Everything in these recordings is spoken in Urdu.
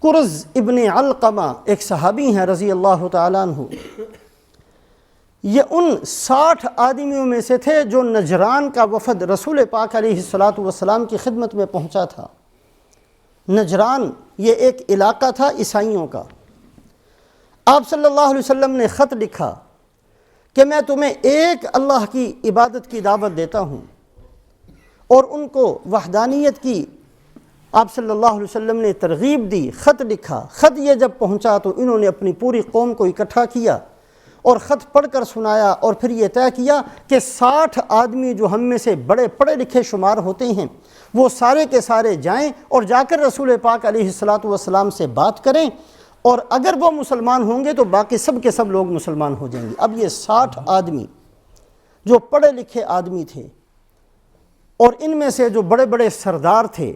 کرز ابن علقمہ ایک صحابی ہیں رضی اللہ تعالیٰ عنہ، یہ ان 60 آدمیوں میں سے تھے جو نجران کا وفد رسول پاک علیہ السلام کی خدمت میں پہنچا تھا۔ نجران یہ ایک علاقہ تھا عیسائیوں کا۔ آپ صلی اللہ علیہ وسلم نے خط لکھا کہ میں تمہیں ایک اللہ کی عبادت کی دعوت دیتا ہوں، اور ان کو وحدانیت کی آپ صلی اللہ علیہ وسلم نے ترغیب دی، خط لکھا۔ خط یہ جب پہنچا تو انہوں نے اپنی پوری قوم کو اکٹھا کیا اور خط پڑھ کر سنایا، اور پھر یہ طے کیا کہ 60 آدمی جو ہم میں سے بڑے پڑھے لکھے شمار ہوتے ہیں وہ سارے کے سارے جائیں اور جا کر رسول پاک علیہ السلام سے بات کریں، اور اگر وہ مسلمان ہوں گے تو باقی سب کے سب لوگ مسلمان ہو جائیں گے۔ اب یہ 60 آدمی جو پڑھے لکھے آدمی تھے اور ان میں سے جو بڑے بڑے سردار تھے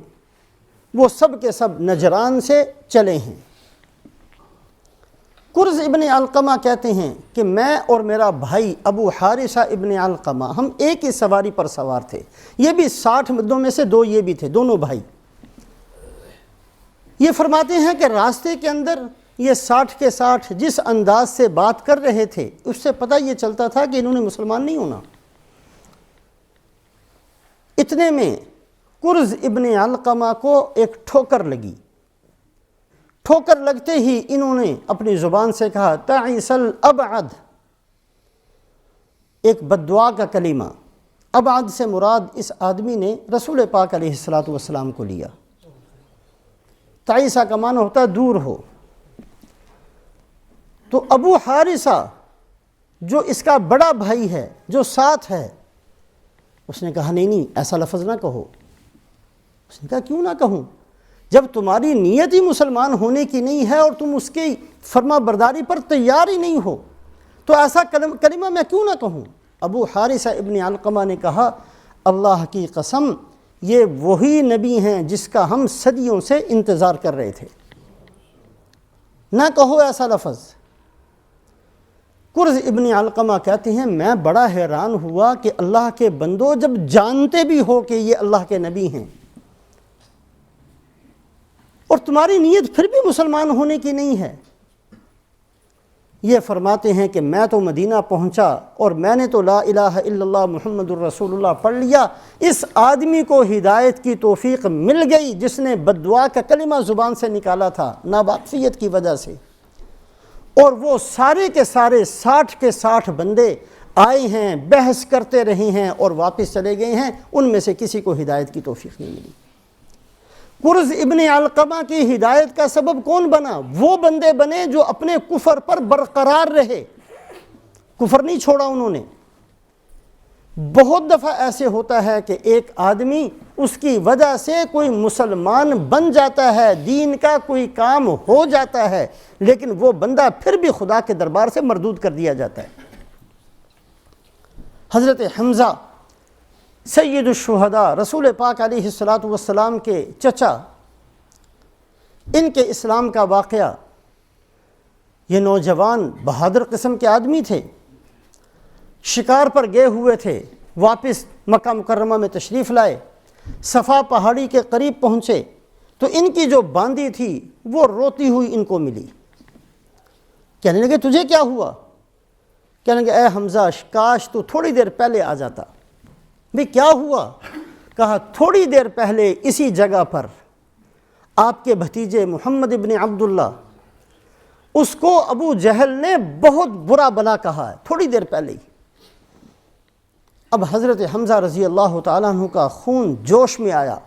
وہ سب کے سب نجران سے چلے ہیں۔ کرز ابن علقمہ کہتے ہیں کہ میں اور میرا بھائی ابو حارثہ ابن علقمہ ہم ایک ہی سواری پر سوار تھے۔ یہ بھی 60 مردوں میں سے 2 یہ بھی تھے، دونوں بھائی۔ یہ فرماتے ہیں کہ راستے کے اندر یہ 60 کے 60 جس انداز سے بات کر رہے تھے اس سے پتہ یہ چلتا تھا کہ انہوں نے مسلمان نہیں ہونا۔ اتنے میں کرز ابن علقمہ کو ایک ٹھوکر لگی۔ ٹھوکر لگتے ہی انہوں نے اپنی زبان سے کہا تعیس الابعد، ایک بد دعا کا کلمہ۔ ابعد سے مراد اس آدمی نے رسول پاک علیہ السلام کو لیا۔ تعیسہ کا معنی ہوتا ہے دور ہو۔ تو ابو حارثہ جو اس کا بڑا بھائی ہے جو ساتھ ہے، اس نے کہا نہیں ایسا لفظ نہ کہو۔ اس نے کہا کیوں نہ کہوں؟ جب تمہاری نیت ہی مسلمان ہونے کی نہیں ہے اور تم اس کی فرما برداری پر تیار ہی نہیں ہو تو ایسا کلمہ میں کیوں نہ کہوں؟ ابو حارثہ ابن علقمہ نے کہا اللہ کی قسم یہ وہی نبی ہیں جس کا ہم صدیوں سے انتظار کر رہے تھے، نہ کہو ایسا لفظ۔ کرز ابن علقمہ کہتے ہیں میں بڑا حیران ہوا کہ اللہ کے بندو جب جانتے بھی ہو کہ یہ اللہ کے نبی ہیں اور تمہاری نیت پھر بھی مسلمان ہونے کی نہیں ہے۔ یہ فرماتے ہیں کہ میں تو مدینہ پہنچا اور میں نے تو لا الہ الا اللہ محمد الرسول اللہ پڑھ لیا۔ اس آدمی کو ہدایت کی توفیق مل گئی جس نے بد دعا کا کلمہ زبان سے نکالا تھا ناواقفیت کی وجہ سے، اور وہ سارے کے سارے 60 کے 60 بندے آئے ہیں، بحث کرتے رہے ہیں اور واپس چلے گئے ہیں، ان میں سے کسی کو ہدایت کی توفیق نہیں ملی۔ کرز ابن علقمہ کی ہدایت کا سبب کون بنا؟ وہ بندے بنے جو اپنے کفر پر برقرار رہے، کفر نہیں چھوڑا انہوں نے۔ بہت دفعہ ایسے ہوتا ہے کہ ایک آدمی اس کی وجہ سے کوئی مسلمان بن جاتا ہے، دین کا کوئی کام ہو جاتا ہے، لیکن وہ بندہ پھر بھی خدا کے دربار سے مردود کر دیا جاتا ہے۔ حضرت حمزہ سید الشہداء رسول پاک علیہ السلام کے چچا، ان کے اسلام کا واقعہ، یہ نوجوان بہادر قسم کے آدمی تھے، شکار پر گئے ہوئے تھے، واپس مکہ مکرمہ میں تشریف لائے، صفا پہاڑی کے قریب پہنچے تو ان کی جو باندی تھی وہ روتی ہوئی ان کو ملی۔ کہنے لگے تجھے کیا ہوا؟ کہنے لگے اے حمزہ کاش تو تھوڑی دیر پہلے آ جاتا۔ بھی کیا ہوا؟ کہا تھوڑی دیر پہلے اسی جگہ پر آپ کے بھتیجے محمد ابن عبداللہ، اس کو ابو جہل نے بہت برا بلا کہا ہے تھوڑی دیر پہلے ہی۔ اب حضرت حمزہ رضی اللہ تعالیٰ عنہ کا خون جوش میں آیا،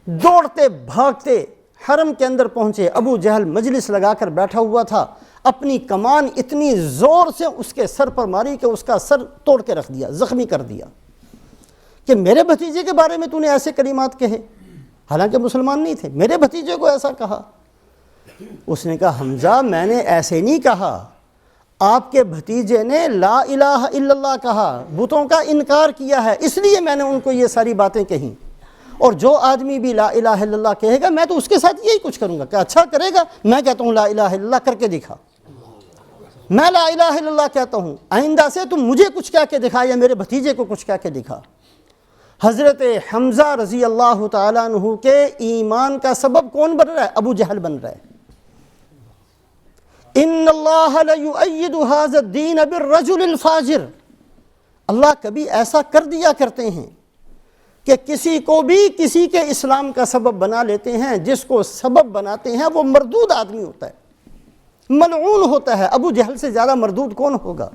دوڑتے بھاگتے حرم کے اندر پہنچے۔ ابو جہل مجلس لگا کر بیٹھا ہوا تھا، اپنی کمان اتنی زور سے اس کے سر پر ماری کہ اس کا سر توڑ کے رکھ دیا، زخمی کر دیا، کہ میرے بھتیجے کے بارے میں تو نے ایسے کلمات کہے، حالانکہ مسلمان نہیں تھے، میرے بھتیجے کو ایسا کہا۔ اس نے کہا حمزہ میں نے ایسے نہیں کہا، آپ کے بھتیجے نے لا الہ الا اللہ کہا، بتوں کا انکار کیا ہے، اس لیے میں نے ان کو یہ ساری باتیں کہیں، اور جو آدمی بھی لا الہ الا اللہ کہے گا میں تو اس کے ساتھ یہی کچھ کروں گا۔ کہ اچھا کرے گا؟ میں کہتا ہوں لا الہ الا اللہ کر کے دکھا، میں لا الہ الا اللہ کہتا ہوں، آئندہ سے تم مجھے کچھ کہہ کے دکھا یا میرے بھتیجے کو کچھ کہہ کے دکھا۔ حضرت حمزہ رضی اللہ تعالیٰ عنہ کے ایمان کا سبب کون بن رہا ہے؟ ابو جہل بن رہا ہے۔ ان اللہ لیؤید ھذا الدین بالرجل الفاجر، اللہ کبھی ایسا کر دیا کرتے ہیں کہ کسی کو بھی کسی کے اسلام کا سبب بنا لیتے ہیں، جس کو سبب بناتے ہیں وہ مردود آدمی ہوتا ہے، ملعون ہوتا ہے۔ ابو جہل سے زیادہ مردود کون ہوگا؟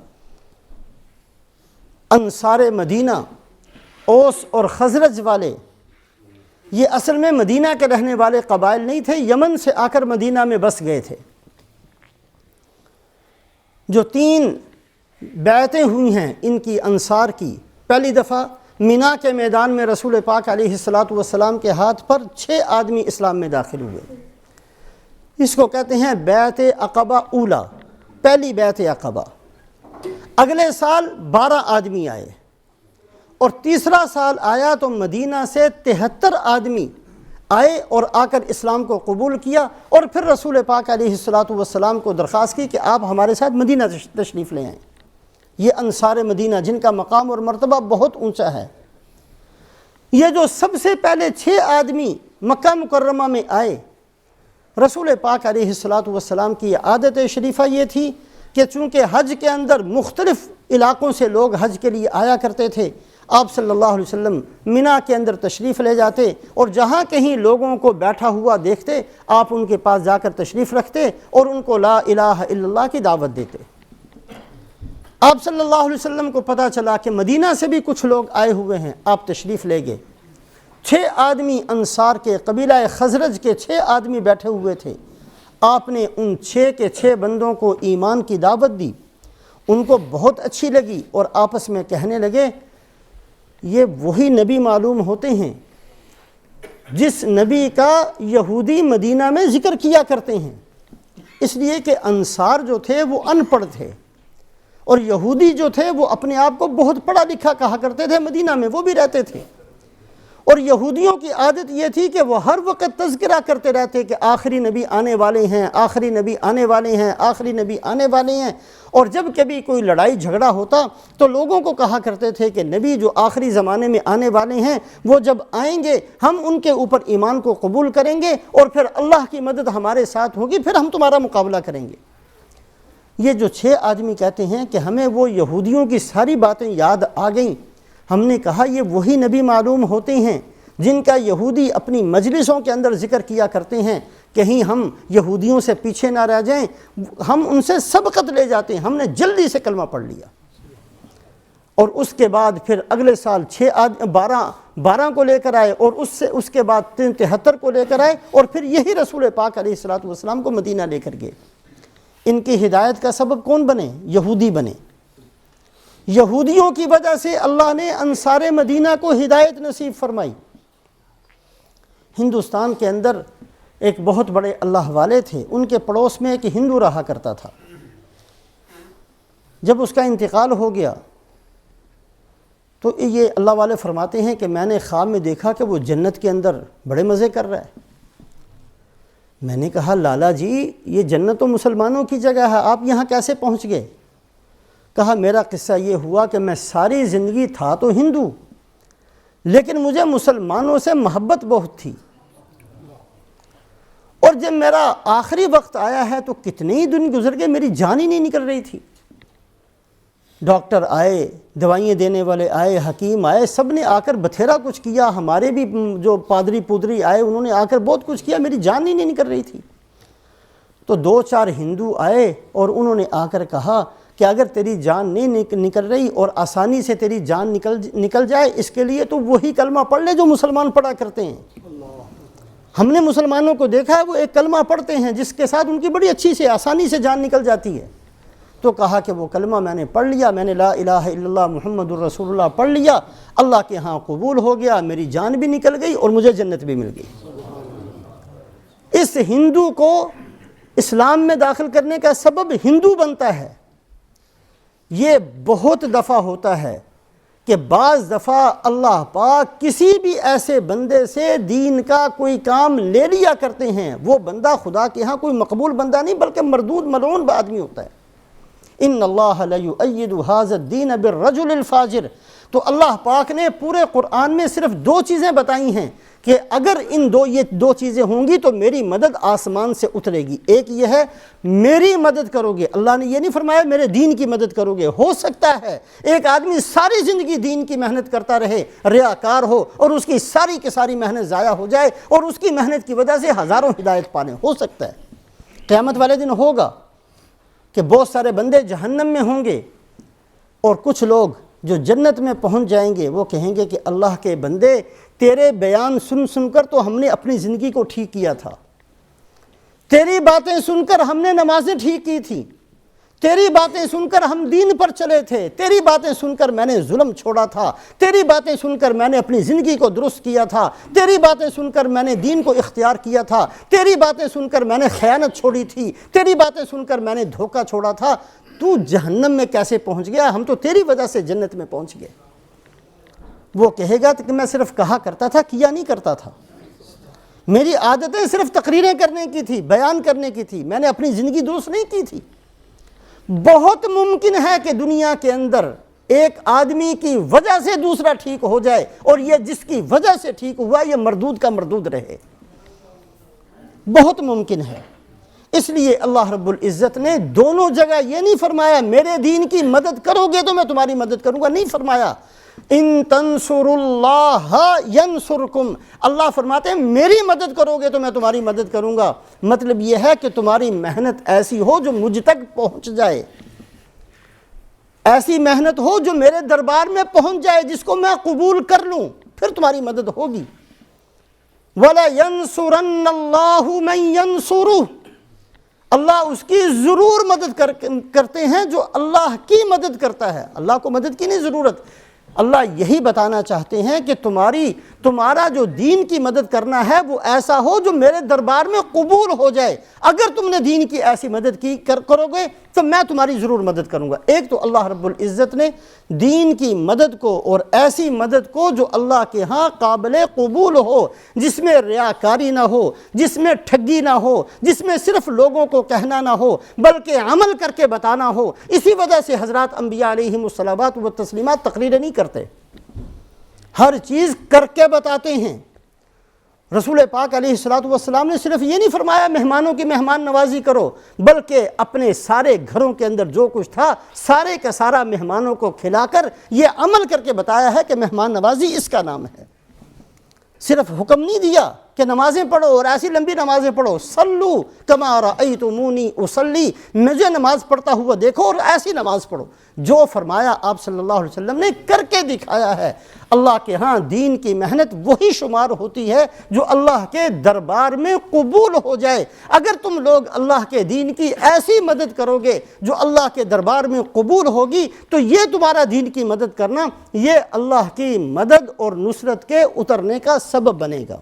انصار مدینہ، اوس اور خزرج والے، یہ اصل میں مدینہ کے رہنے والے قبائل نہیں تھے، یمن سے آ کر مدینہ میں بس گئے تھے۔ جو 3 بیعتیں ہوئی ہیں ان کی انصار کی، پہلی دفعہ مینا کے میدان میں رسول پاک علیہ السلام کے ہاتھ پر 6 آدمی اسلام میں داخل ہوئے، اس کو کہتے ہیں بیعت عقبہ اولا، پہلی بیعت عقبہ۔ اگلے سال 12 آدمی آئے، اور تیسرا سال آیا تو مدینہ سے 73 آدمی آئے اور آ کر اسلام کو قبول کیا، اور پھر رسول پاک علیہ السلام کو درخواست کی کہ آپ ہمارے ساتھ مدینہ تشریف لے آئیں۔ یہ انصار مدینہ جن کا مقام اور مرتبہ بہت اونچا ہے، یہ جو سب سے پہلے 6 آدمی مکہ مکرمہ میں آئے، رسول پاک علیہ السلام کی عادت شریفہ یہ تھی کہ چونکہ حج کے اندر مختلف علاقوں سے لوگ حج کے لیے آیا کرتے تھے، آپ صلی اللہ علیہ وسلم مینا کے اندر تشریف لے جاتے، اور جہاں کہیں لوگوں کو بیٹھا ہوا دیکھتے آپ ان کے پاس جا کر تشریف رکھتے اور ان کو لا الہ الا اللہ کی دعوت دیتے۔ آپ صلی اللہ علیہ وسلم کو پتہ چلا کہ مدینہ سے بھی کچھ لوگ آئے ہوئے ہیں، آپ تشریف لے گئے۔ 6 آدمی انصار کے، قبیلہ خزرج کے 6 آدمی بیٹھے ہوئے تھے، آپ نے ان 6 کے 6 بندوں کو ایمان کی دعوت دی، ان کو بہت اچھی لگی، اور آپس میں کہنے لگے یہ وہی نبی معلوم ہوتے ہیں جس نبی کا یہودی مدینہ میں ذکر کیا کرتے ہیں، اس لیے کہ انصار جو تھے وہ ان پڑھ تھے، اور یہودی جو تھے وہ اپنے آپ کو بہت پڑھا لکھا کہا کرتے تھے، مدینہ میں وہ بھی رہتے تھے، اور یہودیوں کی عادت یہ تھی کہ وہ ہر وقت تذکرہ کرتے رہتے کہ آخری نبی آنے والے ہیں، آخری نبی آنے والے ہیں، آخری نبی آنے والے ہیں، اور جب کبھی کوئی لڑائی جھگڑا ہوتا تو لوگوں کو کہا کرتے تھے کہ نبی جو آخری زمانے میں آنے والے ہیں وہ جب آئیں گے ہم ان کے اوپر ایمان کو قبول کریں گے، اور پھر اللہ کی مدد ہمارے ساتھ ہوگی، پھر ہم تمہارا مقابلہ کریں گے۔ یہ جو 6 آدمی کہتے ہیں کہ ہمیں وہ یہودیوں کی ساری باتیں یاد آ گئیں، ہم نے کہا یہ وہی نبی معلوم ہوتے ہیں جن کا یہودی اپنی مجلسوں کے اندر ذکر کیا کرتے ہیں، کہیں ہم یہودیوں سے پیچھے نہ رہ جائیں، ہم ان سے سبقت لے جاتے ہیں۔ ہم نے جلدی سے کلمہ پڑھ لیا، اور اس کے بعد پھر اگلے سال 12 کو لے کر آئے، اور اس کے بعد 73 کو لے کر آئے، اور پھر یہی رسول پاک علیہ السلام کو مدینہ لے کر گئے۔ ان کی ہدایت کا سبب کون بنے؟ یہودی بنے۔ یہودیوں کی وجہ سے اللہ نے انصار مدینہ کو ہدایت نصیب فرمائی۔ ہندوستان کے اندر ایک بہت بڑے اللہ والے تھے، ان کے پڑوس میں ایک ہندو رہا کرتا تھا۔ جب اس کا انتقال ہو گیا تو یہ اللہ والے فرماتے ہیں کہ میں نے خواب میں دیکھا کہ وہ جنت کے اندر بڑے مزے کر رہا ہے۔ میں نے کہا لالا جی یہ جنت تو مسلمانوں کی جگہ ہے، آپ یہاں کیسے پہنچ گئے؟ کہا میرا قصہ یہ ہوا کہ میں ساری زندگی تھا تو ہندو، لیکن مجھے مسلمانوں سے محبت بہت تھی، اور جب میرا آخری وقت آیا ہے تو کتنے ہی دن گزر گئے، میری جان ہی نہیں نکل رہی تھی۔ ڈاکٹر آئے، دوائیں دینے والے آئے، حکیم آئے، سب نے آ کر بتھیرا کچھ کیا، ہمارے بھی جو پادری پودری آئے انہوں نے آ کر بہت کچھ کیا، میری جان ہی نہیں نکل رہی تھی۔ تو 2-4 ہندو آئے اور انہوں نے آ کر کہا کہ اگر تیری جان نہیں نکل رہی اور آسانی سے تیری جان نکل جائے، اس کے لیے تو وہی کلمہ پڑھ لے جو مسلمان پڑھا کرتے ہیں۔ ہم نے مسلمانوں کو دیکھا ہے وہ ایک کلمہ پڑھتے ہیں جس کے ساتھ ان کی بڑی اچھی سے آسانی سے جان نکل جاتی ہے۔ تو کہا کہ وہ کلمہ میں نے پڑھ لیا، میں نے لا الہ الا اللہ محمد الرسول اللہ پڑھ لیا، اللہ کے ہاں قبول ہو گیا، میری جان بھی نکل گئی اور مجھے جنت بھی مل گئی۔ اس ہندو کو اسلام میں داخل کرنے کا سبب ہندو بنتا ہے۔ یہ بہت دفعہ ہوتا ہے کہ بعض دفعہ اللہ پاک کسی بھی ایسے بندے سے دین کا کوئی کام لے لیا کرتے ہیں، وہ بندہ خدا کے ہاں کوئی مقبول بندہ نہیں بلکہ مردود ملعون آدمی ہوتا ہے۔ ان اللہ لیؤید ھذا الدین بالرجل الفاجر، تو اللہ پاک نے پورے قرآن میں صرف 2 چیزیں بتائی ہیں کہ اگر یہ دو چیزیں ہوں گی تو میری مدد آسمان سے اترے گی۔ ایک یہ ہے میری مدد کرو گے، اللہ نے یہ نہیں فرمایا میرے دین کی مدد کرو گے۔ ہو سکتا ہے ایک آدمی ساری زندگی دین کی محنت کرتا رہے، ریاکار ہو، اور اس کی ساری کی ساری محنت ضائع ہو جائے اور اس کی محنت کی وجہ سے ہزاروں ہدایت پانے، ہو سکتا ہے۔ قیامت والے دن ہوگا کہ بہت سارے بندے جہنم میں ہوں گے اور کچھ لوگ جو جنت میں پہنچ جائیں گے وہ کہیں گے کہ اللہ کے بندے تیرے بیان سن سن کر تو ہم نے اپنی زندگی کو ٹھیک کیا تھا، تیری باتیں سن کر ہم نے نمازیں ٹھیک کی تھی، تیری باتیں سن کر ہم دین پر چلے تھے، تیری باتیں سن کر میں نے ظلم چھوڑا تھا، تیری باتیں سن کر میں نے اپنی زندگی کو درست کیا تھا، تیری باتیں سن کر میں نے دین کو اختیار کیا تھا، تیری باتیں سن کر میں نے خیانت چھوڑی تھی، تیری باتیں سن کر میں نے دھوکہ چھوڑا تھا، تو جہنم میں کیسے پہنچ گیا؟ ہم تو تیری وجہ سے جنت میں پہنچ گئے۔ وہ کہے گا کہ میں صرف کہا کرتا تھا، کیا نہیں کرتا تھا، میری عادتیں صرف تقریریں کرنے کی تھی، بیان کرنے کی تھی، میں نے اپنی زندگی درست نہیں کی تھی۔ بہت ممکن ہے کہ دنیا کے اندر ایک آدمی کی وجہ سے دوسرا ٹھیک ہو جائے اور یہ جس کی وجہ سے ٹھیک ہوا یہ مردود کا مردود رہے، بہت ممکن ہے۔ اس لیے اللہ رب العزت نے دونوں جگہ یہ نہیں فرمایا میرے دین کی مدد کرو گے تو میں تمہاری مدد کروں گا، نہیں فرمایا ان تنصروا اللہ ینصرکم، اللہ فرماتے ہیں میری مدد کرو گے تو میں تمہاری مدد کروں گا۔ مطلب یہ ہے کہ تمہاری محنت ایسی ہو جو مجھ تک پہنچ جائے، ایسی محنت ہو جو میرے دربار میں پہنچ جائے، جس کو میں قبول کر لوں، پھر تمہاری مدد ہوگی۔ وَلَيَنْصُرَنَّ اللَّهُ مَنْ يَنْصُرُهُ، اللہ اس کی ضرور مدد کرتے ہیں جو اللہ کی مدد کرتا ہے۔ اللہ کو مدد کی نہیں ضرورت، اللہ یہی بتانا چاہتے ہیں کہ تمہارا جو دین کی مدد کرنا ہے وہ ایسا ہو جو میرے دربار میں قبول ہو جائے۔ اگر تم نے دین کی ایسی مدد کرو گے تو میں تمہاری ضرور مدد کروں گا۔ ایک تو اللہ رب العزت نے دین کی مدد کو اور ایسی مدد کو جو اللہ کے ہاں قابل قبول ہو، جس میں ریاکاری نہ ہو، جس میں ٹھگی نہ ہو، جس میں صرف لوگوں کو کہنا نہ ہو بلکہ عمل کر کے بتانا ہو۔ اسی وجہ سے حضرات انبیاء علیہم الصلوات و تسلیمات تقریریں نہیں کرتے، ہر چیز کر کے بتاتے ہیں۔ رسول پاک علیہ السلام نے صرف یہ نہیں فرمایا مہمانوں کی مہمان نوازی کرو، بلکہ اپنے سارے گھروں کے اندر جو کچھ تھا سارے کا سارا مہمانوں کو کھلا کر یہ عمل کر کے بتایا ہے کہ مہمان نوازی اس کا نام ہے۔ صرف حکم نہیں دیا کہ نمازیں پڑھو اور ایسی لمبی نمازیں پڑھو، صلو کما رأیتمونی اصلی، مجھے نماز پڑھتا ہوا دیکھو اور ایسی نماز پڑھو۔ جو فرمایا آپ صلی اللہ علیہ وسلم نے کر کے دکھایا ہے۔ اللہ کے ہاں دین کی محنت وہی شمار ہوتی ہے جو اللہ کے دربار میں قبول ہو جائے۔ اگر تم لوگ اللہ کے دین کی ایسی مدد کرو گے جو اللہ کے دربار میں قبول ہوگی تو یہ تمہارا دین کی مدد کرنا یہ اللہ کی مدد اور نصرت کے اترنے کا سبب بنے گا۔